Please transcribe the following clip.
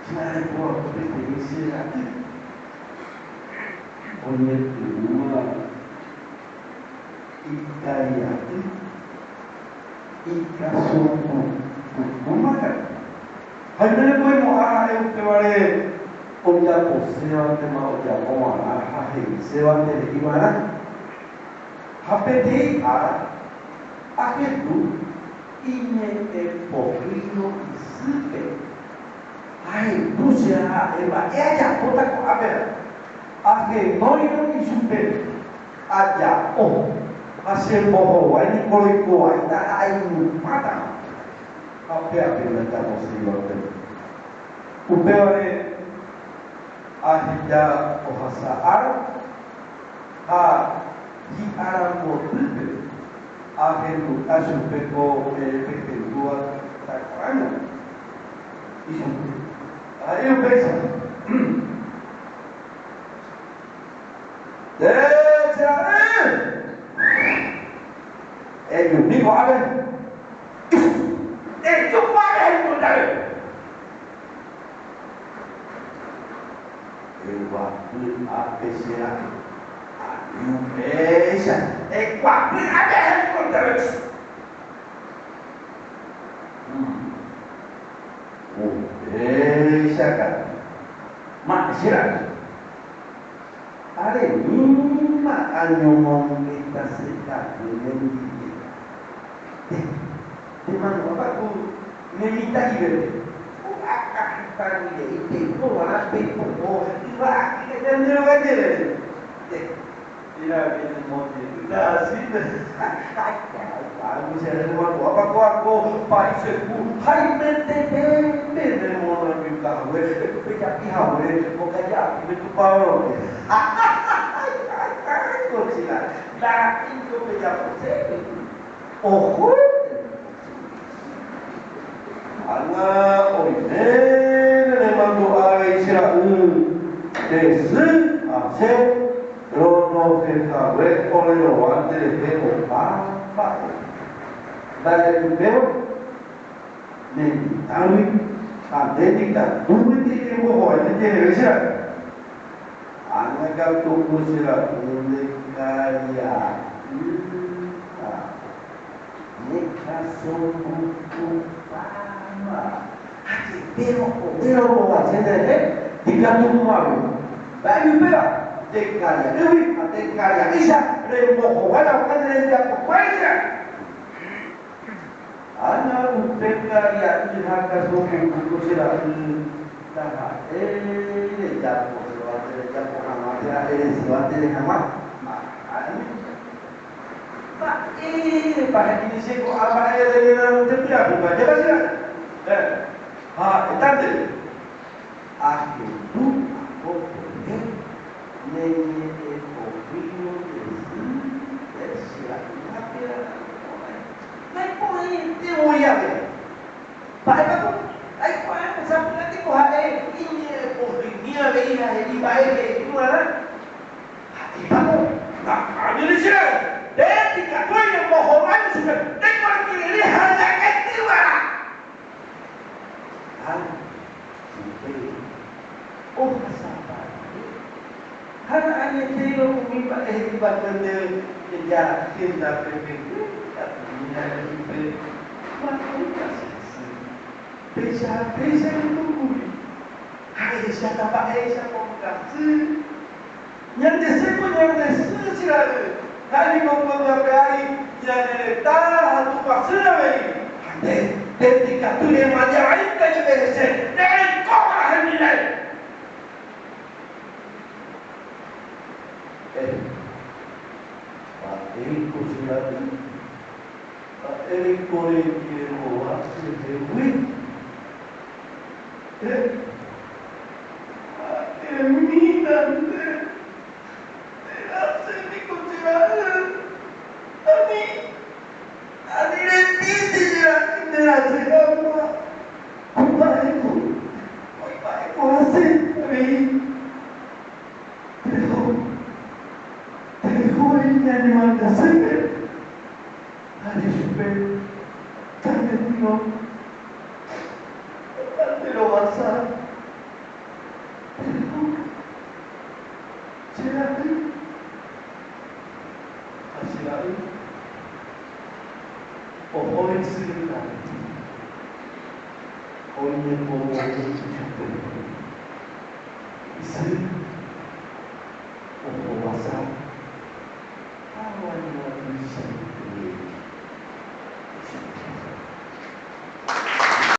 Jangan buat pergi lagi. Oleh kedua, ikayati, ikasuku, kumakan. Hanya boleh muara yang kewale, oja posewa tema oja muara, hahe sewa teh gimana? Hapeti akhir tu ini pokrino isuke. Hai Rusia eba aja kota ko abel. Akhir noino isuke aja hasil boho ini koliko ita ainu mata. Apa nanti posewa teh. Upewane ahija ohasa di arah mobil akhir asyik beko dua takarana isu ayo besa yuk ni kau ada cuba ada yang mudah waktu apa sih Indonesia, waktu ada helikopter. Indonesia kan, masyarakat. Ada lima anyomong kita sekat dengan dia. Di mana apa tu? Meminta ibadah. Akan tadi itu orang betul. Tiba kita jangan ada. Tidak ini mungkin. Dah sih. Aku saya dengar aku paiseku. Hai mente mau orang kita. Kita pihak mau kerja itu power. Kau sila. Dah itu kerja saya. Oh. Anak ini memang doa Israel. Desi asyik. Rono kita oleh orang dari apa? Dari itu ni tahu ada kita dua tiga orang ini Israel. Anak kau tu Israel mereka mereka semua sama. Pero macam ni digantung malu. Baik betul. Tekarya isa remoko wala kadrenda kupaisa ana tekarya ihaka soku kusira taha japo swate japo hamata swate hama pak pada ini sih kok apa ya dari dalam tepiak bukan jelas ya tante akhir tu Nenye pokrino desi apira naik poin teoria baik aku naik poin sampai nanti kau ada ini pokrinia ini baik itu mana kamu nak ambil sih deh tiga tu yang bohongan sudah dek orang ini hanya ketiwa sabar Hana hanya telo kumimba hebat benda kerja cinta PPP tak punya PPP mahu kasih pesa itu hai siapa pak siapa kasih yang desa sila kali kau berapa yang letak tu pasal lagi ketika tu yang macam ini kaji beres dari kau hari ini Ini kursilah ini korin kiro hasil dewi ini nanti hasil di kursilah ini lebih tidak apa baikku hasil tapi yang dimana sih hari supaya tanda tino wasa natin. Kasi ay 오호의 쓰리다. 오늘 보고 싶은 이슬 오호와서